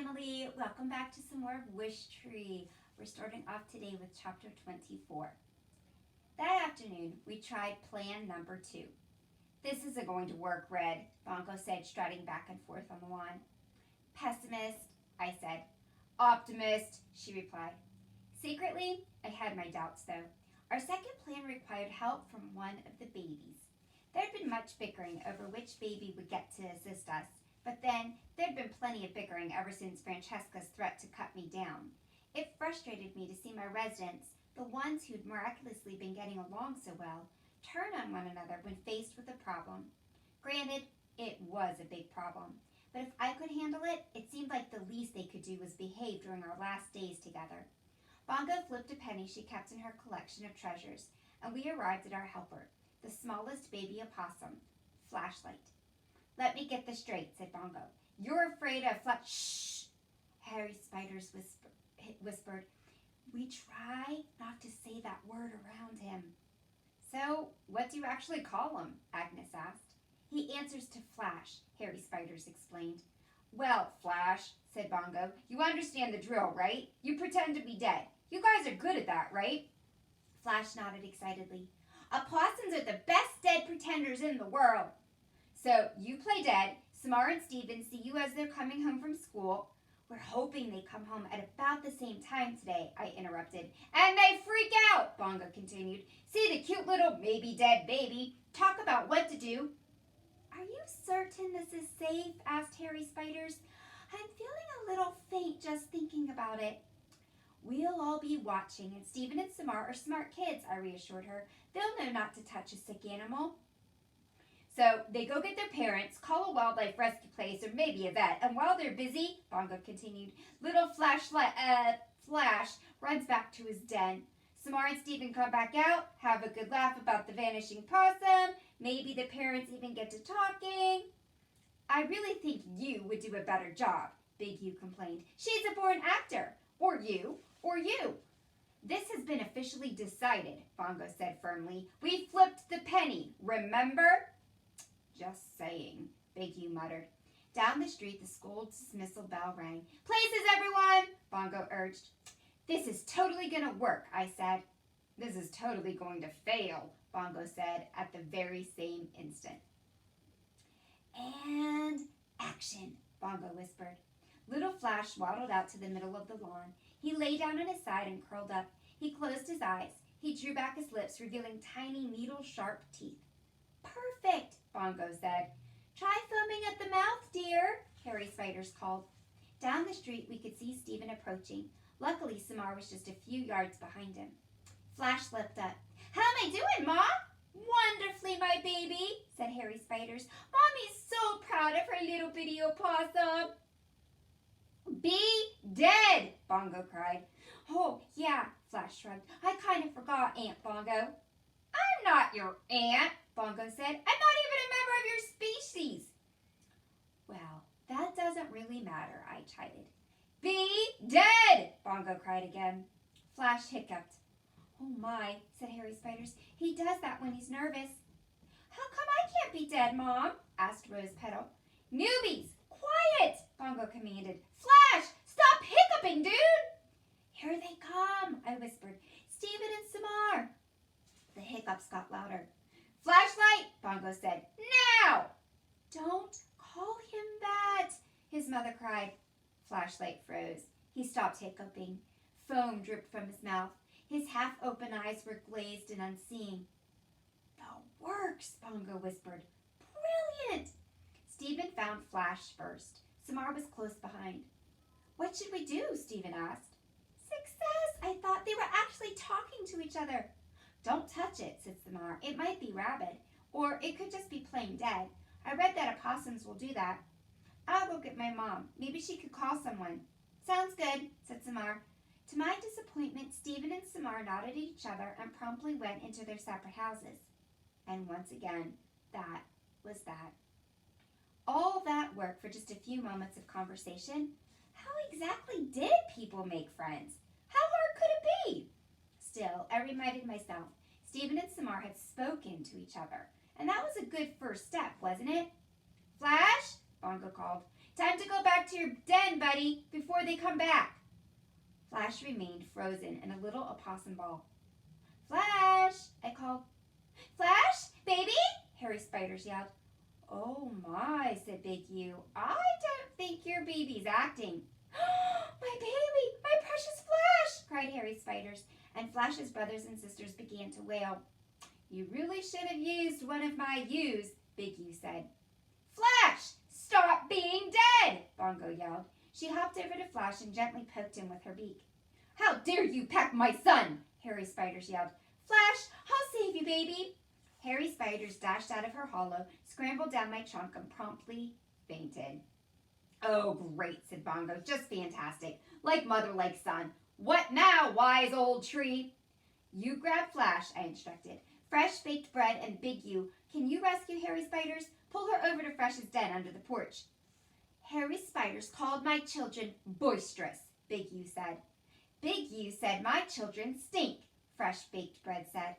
family. Welcome back to some more of Wishtree. We're starting off today with chapter 24. That afternoon, we tried plan number 2. This isn't going to work, Red, Bongo said, striding back and forth on the lawn. Pessimist, I said. Optimist, she replied. Secretly, I had my doubts, though. Our second plan required help from one of the babies. There had been much bickering over which baby would get to assist us. But then, there'd been plenty of bickering ever since Francesca's threat to cut me down. It frustrated me to see my residents, the ones who'd miraculously been getting along so well, turn on one another when faced with a problem. Granted, it was a big problem. But if I could handle it, it seemed like the least they could do was behave during our last days together. Bongo flipped a penny she kept in her collection of treasures, and we arrived at our helper, the smallest baby opossum, Flashlight. Let me get this straight, said Bongo. You're afraid of Shh! Harry Spiders whispered. We try not to say that word around him. So, what do you actually call him? Agnes asked. He answers to Flash, Harry Spiders explained. Well, Flash, said Bongo, you understand the drill, right? You pretend to be dead. You guys are good at that, right? Flash nodded excitedly. Opossums are the best dead pretenders in the world. So, you play dead, Samar and Steven see you as they're coming home from school. We're hoping they come home at about the same time today, I interrupted. And they freak out, Bongo continued. See the cute little maybe dead baby. Talk about what to do. Are you certain this is safe? Asked Harry Spiders. I'm feeling a little faint just thinking about it. We'll all be watching, and Steven and Samar are smart kids, I reassured her. They'll know not to touch a sick animal. So they go get their parents, call a wildlife rescue place, or maybe a vet. And while they're busy, Bongo continued, little Flash runs back to his den. Samar and Steven come back out, have a good laugh about the vanishing possum. Maybe the parents even get to talking. I really think you would do a better job, Big U complained. She's a born actor. Or you. This has been officially decided, Bongo said firmly. We flipped the penny, remember? Just saying, Big U muttered. Down the street, the school dismissal bell rang. Places, everyone, Bongo urged. This is totally going to work, I said. This is totally going to fail, Bongo said at the very same instant. And action, Bongo whispered. Little Flash waddled out to the middle of the lawn. He lay down on his side and curled up. He closed his eyes. He drew back his lips, revealing tiny needle-sharp teeth. Perfect, Bongo said. Try foaming at the mouth, dear, Harry Spiders called. Down the street, we could see Steven approaching. Luckily, Samar was just a few yards behind him. Flash leapt up. How am I doing, Ma? Wonderfully, my baby, said Harry Spiders. Mommy's so proud of her little bitty opossum. Be dead, Bongo cried. Oh, yeah, Flash shrugged. I kind of forgot, Aunt Bongo. I'm not your aunt, Bongo said. I'm not even a member of your species. Well, that doesn't really matter, I chided. Be dead, Bongo cried again. Flash hiccuped. Oh my, said Harry Spiders. He does that when he's nervous. How come I can't be dead, Mom? Asked Rose Petal. Newbies, quiet, Bongo commanded. Flash, stop hiccuping, dude! Here they come, I whispered. Steven and Samar. The hiccups got louder. Flashlight, Bongo said. Now! Don't call him that, his mother cried. Flashlight froze. He stopped hiccuping. Foam dripped from his mouth. His half-open eyes were glazed and unseeing. The works, Bongo whispered. Brilliant! Steven found Flash first. Samar was close behind. What should we do? Steven asked. Success! I thought they were actually talking to each other. Don't touch it, said Samar. It might be rabid, or it could just be plain dead. I read that opossums will do that. I'll go get my mom. Maybe she could call someone. Sounds good, said Samar. To my disappointment, Steven and Samar nodded at each other and promptly went into their separate houses. And once again, that was that. All that work for just a few moments of conversation? How exactly did people make friends? How hard could it be? Still, I reminded myself, Steven and Samar had spoken to each other, and that was a good first step, wasn't it? Flash, Bongo called. Time to go back to your den, buddy, before they come back. Flash remained frozen in a little opossum ball. Flash, I called. Flash, baby, Harry Spiders yelled. Oh my, said Big U. I don't think your baby's acting. My baby, my precious Flash, cried Harry Spiders, and Flash's brothers and sisters began to wail. You really should have used one of my U's, Big U said. Flash, stop being dead, Bongo yelled. She hopped over to Flash and gently poked him with her beak. How dare you peck my son, Harry Spiders yelled. Flash, I'll save you, baby. Harry Spiders dashed out of her hollow, scrambled down my trunk, and promptly fainted. Oh, great, said Bongo. Just fantastic. Like mother, like son. What now, wise old tree? You grab Flash, I instructed. Fresh baked bread and Big U. Can you rescue Harry Spiders? Pull her over to Fresh's den under the porch. Harry Spiders called my children boisterous, Big U said. Big U said my children stink, Fresh baked bread said.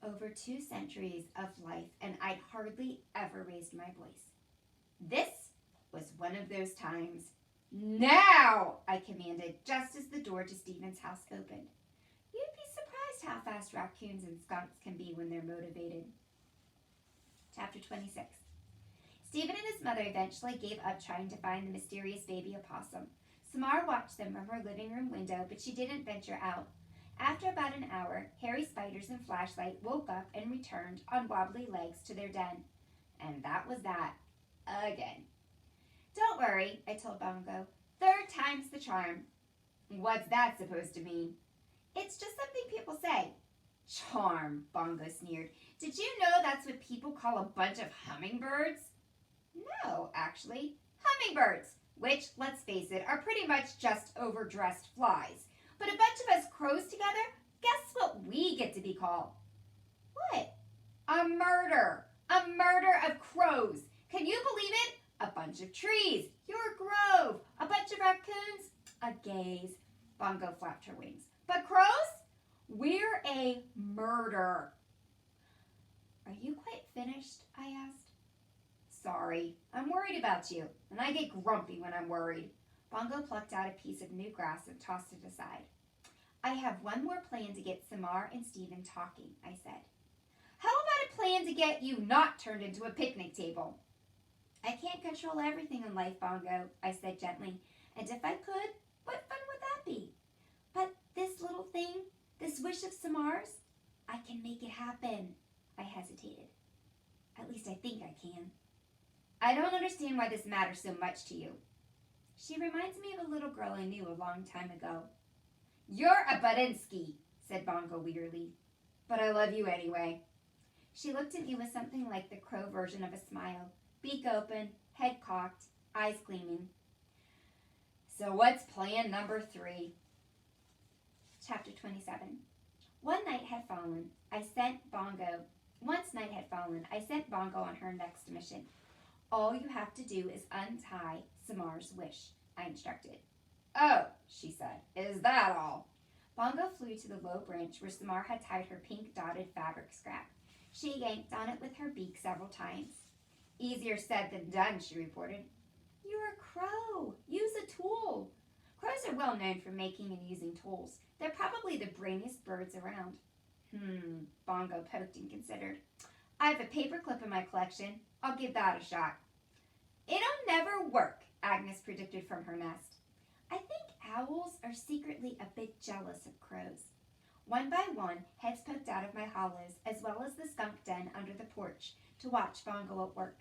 Over 2 centuries of life, and I'd hardly ever raised my voice. This was one of those times. Now, I commanded, just as the door to Stephen's house opened. You'd be surprised how fast raccoons and skunks can be when they're motivated. Chapter 26. Stephen and his mother eventually gave up trying to find the mysterious baby opossum. Samar watched them from her living room window, but she didn't venture out. After about an hour, Harry Spiders and Flashlight woke up and returned on wobbly legs to their den. And that was that. Again. Don't worry, I told Bongo. 3rd time's the charm. What's that supposed to mean? It's just something people say. Charm, Bongo sneered. Did you know that's what people call a bunch of hummingbirds? No, actually. Hummingbirds, which, let's face it, are pretty much just overdressed flies. But a bunch of us crows together, guess what we get to be called? What? A murder. A murder of crows. Can you believe it? A bunch of trees. Your grove. A bunch of raccoons. A gaze. Bongo flapped her wings. But crows? We're a murder. Are you quite finished? I asked. Sorry. I'm worried about you, and I get grumpy when I'm worried. Bongo plucked out a piece of new grass and tossed it aside. I have one more plan to get Samar and Stephen talking, I said. How about a plan to get you not turned into a picnic table? I can't control everything in life, Bongo, I said gently. And if I could, what fun would that be? But this little thing, this wish of Samar's, I can make it happen. I hesitated. At least I think I can. I don't understand why this matters so much to you. She reminds me of a little girl I knew a long time ago. You're a Badinsky, said Bongo wearily. But I love you anyway. She looked at me with something like the crow version of a smile, beak open, head cocked, eyes gleaming. So what's plan number 3? Chapter 27. Once night had fallen, I sent Bongo on her next mission. All you have to do is untie Samar's wish, I instructed. Oh, she said, is that all? Bongo flew to the low branch where Samar had tied her pink dotted fabric scrap. She yanked on it with her beak several times. Easier said than done, she reported. You're a crow. Use a tool. Crows are well known for making and using tools. They're probably the brainiest birds around. Bongo poked and considered. I have a paperclip in my collection. I'll give that a shot. It'll never work, Agnes predicted from her nest. I think owls are secretly a bit jealous of crows. One by one, heads poked out of my hollows, as well as the skunk den under the porch, to watch Bongo at work.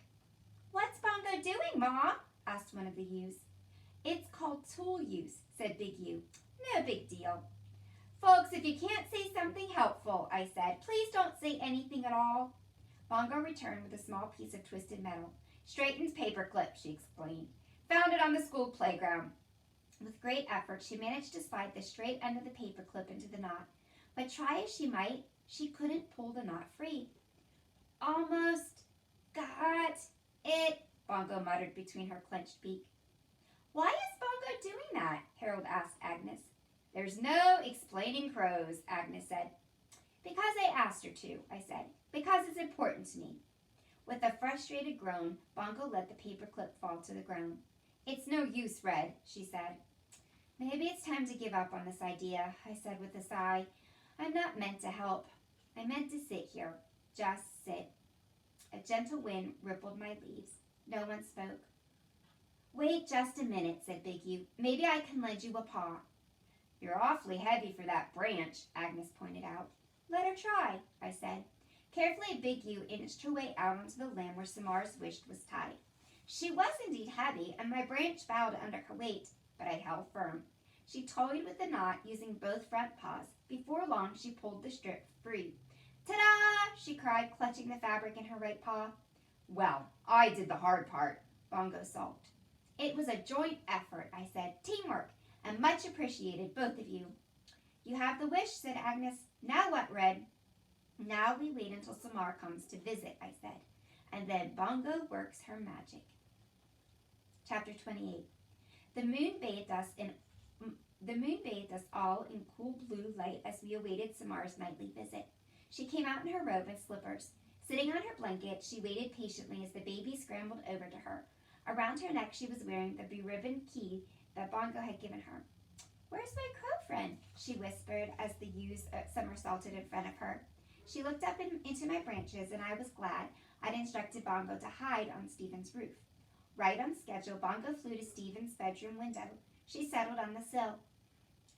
What's Bongo doing, Ma? Asked one of the U's. It's called tool use, said Big U. No big deal. Folks, if you can't say something helpful, I said, please don't say anything at all. Bongo returned with a small piece of twisted metal. Straightened paperclip, she explained. Found it on the school playground. With great effort, she managed to slide the straight end of the paperclip into the knot. But try as she might, she couldn't pull the knot free. Almost got it, Bongo muttered between her clenched beak. Why is Bongo doing that? Harold asked Agnes. There's no explaining crows, Agnes said. Because I asked her to, I said. Because it's important to me. With a frustrated groan, Bongo let the paperclip fall to the ground. It's no use, Red, she said. Maybe it's time to give up on this idea, I said with a sigh. I'm not meant to help. I meant to sit here. Just sit. A gentle wind rippled my leaves. No one spoke. Wait just a minute, said Big U. Maybe I can lend you a paw. You're awfully heavy for that branch, Agnes pointed out. Let her try, I said. Carefully, Big U inched her way out onto the limb where Samar's wish was tied. She was indeed heavy, and my branch bowed under her weight, but I held firm. She toyed with the knot using both front paws. Before long, she pulled the strip free. Ta-da! She cried, clutching the fabric in her right paw. Well, I did the hard part, Bongo sulked. It was a joint effort, I said. Teamwork, and much appreciated, both of you. You have the wish, said Agnes. Now what, Red? Now we wait until Samar comes to visit, I said, and then Bongo works her magic. Chapter 28. The moon bathed us all in cool blue light as we awaited Samar's nightly visit. She came out in her robe and slippers. Sitting on her blanket, she waited patiently as the baby scrambled over to her. Around her neck, she was wearing the beribboned key that Bongo had given her. Where's my crow friend? She whispered as the ewes somersaulted in front of her. She looked up into my branches, and I was glad I'd instructed Bongo to hide on Stephen's roof. Right on schedule, Bongo flew to Stephen's bedroom window. She settled on the sill.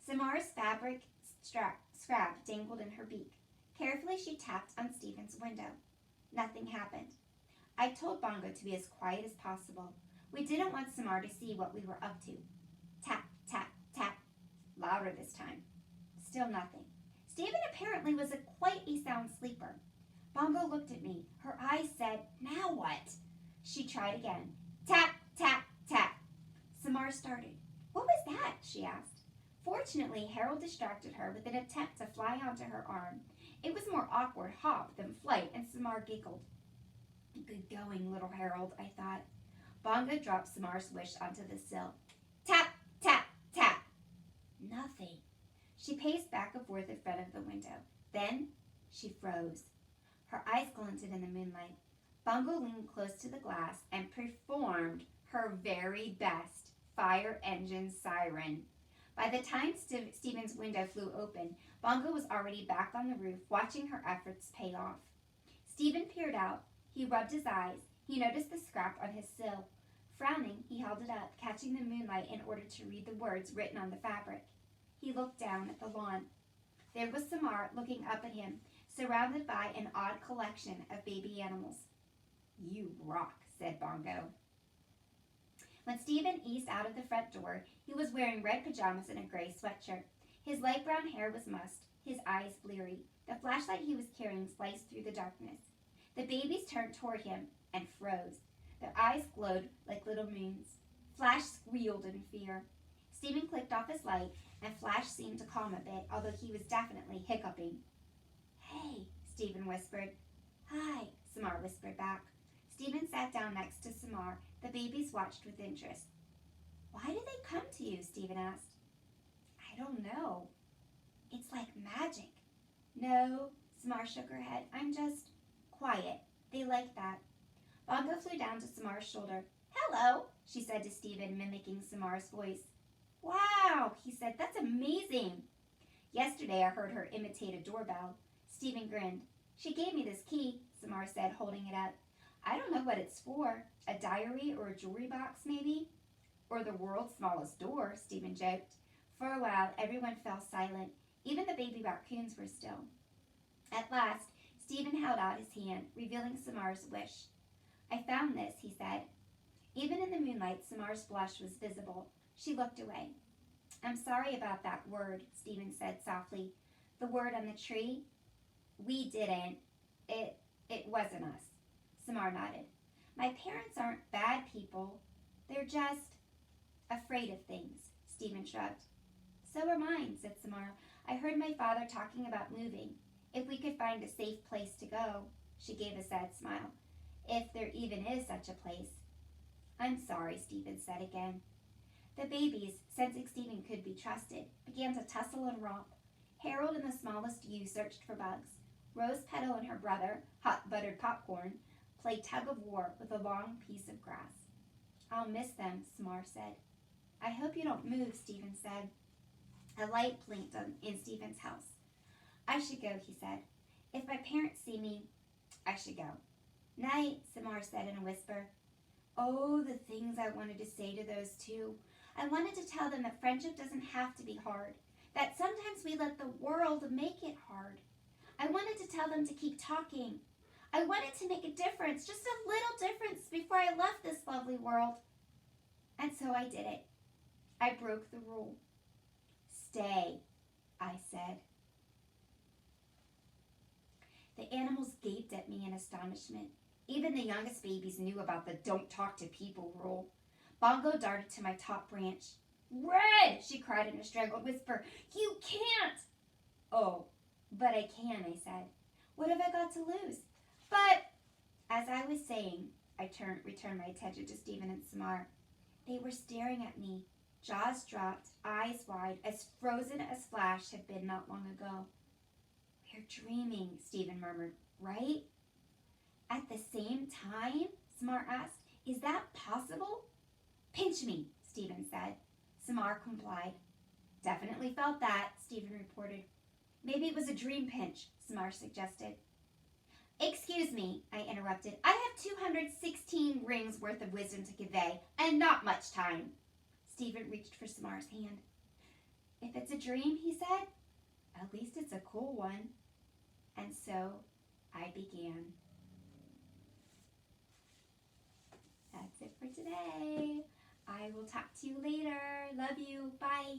Samar's fabric scrap dangled in her beak. Carefully, she tapped on Stephen's window. Nothing happened. I told Bongo to be as quiet as possible. We didn't want Samar to see what we were up to. Tap, tap, tap. Louder this time. Still nothing. Stephen apparently was quite a sound sleeper. Bongo looked at me. Her eyes said, "Now what?" She tried again. Tap, tap, tap. Samar started. What was that? She asked. Fortunately, Harold distracted her with an attempt to fly onto her arm. It was more awkward hop than flight, and Samar giggled. Good going, little Harold, I thought. Bongo dropped Samar's wish onto the sill. Tap, tap, tap. Nothing. She paced back and forth in front of the window. Then she froze. Her eyes glinted in the moonlight. Bongo leaned close to the glass and performed her very best fire engine siren. By the time Stephen's window flew open, Bongo was already back on the roof, watching her efforts pay off. Stephen peered out. He rubbed his eyes. He noticed the scrap on his sill. Frowning, he held it up, catching the moonlight in order to read the words written on the fabric. He looked down at the lawn. There was Samar looking up at him, surrounded by an odd collection of baby animals. You rock, said Bongo. When Stephen eased out of the front door, he was wearing red pajamas and a gray sweatshirt. His light brown hair was mussed, his eyes bleary. The flashlight he was carrying sliced through the darkness. The babies turned toward him and froze. Their eyes glowed like little moons. Flash squealed in fear. Stephen clicked off his light, and Flash seemed to calm a bit, although he was definitely hiccuping. Hey, Stephen whispered. Hi, Samar whispered back. Stephen sat down next to Samar. The babies watched with interest. Why did they come to you? Stephen asked. I don't know. It's like magic. No, Samar shook her head. I'm just quiet. They like that. Bongo flew down to Samar's shoulder. Hello, she said to Stephen, mimicking Samar's voice. Wow, he said. That's amazing. Yesterday I heard her imitate a doorbell. Stephen grinned. She gave me this key, Samar said, holding it up. I don't know what it's for. A diary or a jewelry box, maybe? Or the world's smallest door, Stephen joked. For a while, everyone fell silent. Even the baby raccoons were still. At last, Stephen held out his hand, revealing Samar's wish. I found this, he said. Even in the moonlight, Samar's blush was visible. She looked away. I'm sorry about that word, Stephen said softly. The word on the tree? We didn't. It wasn't us. Samar nodded. My parents aren't bad people. They're just afraid of things, Stephen shrugged. So are mine, said Samar. I heard my father talking about moving. If we could find a safe place to go. She gave a sad smile. If there even is such a place. I'm sorry, Stephen said again. The babies, sensing Stephen could be trusted, began to tussle and romp. Harold and the smallest ewe searched for bugs. Rose Petal and her brother, Hot Buttered Popcorn, played tug of war with a long piece of grass. I'll miss them, Samar said. I hope you don't move, Stephen said. A light blinked in Stephen's house. I should go, he said. If my parents see me, I should go. Night, Samar said in a whisper. Oh, the things I wanted to say to those two. I wanted to tell them that friendship doesn't have to be hard, that sometimes we let the world make it hard. I wanted to tell them to keep talking. I wanted to make a difference, just a little difference, before I left this lovely world. And so I did it. I broke the rule. Stay, I said. The animals gaped at me in astonishment. Even the youngest babies knew about the don't talk to people rule. Bongo darted to my top branch. Red, she cried in a strangled whisper. You can't! Oh, but I can, I said. What have I got to lose? But, as I was saying, I returned my attention to Stephen and Samar. They were staring at me, jaws dropped, eyes wide, as frozen as Flash had been not long ago. We're dreaming, Stephen murmured, right? At the same time? Samar asked. Is that possible? Pinch me, Stephen said. Samar complied. Definitely felt that, Stephen reported. Maybe it was a dream pinch, Samar suggested. Excuse me, I interrupted. I have 216 rings worth of wisdom to convey, and not much time. Stephen reached for Samar's hand. If it's a dream, he said, at least it's a cool one. And so I began. That's it for today. I will talk to you later. Love you. Bye.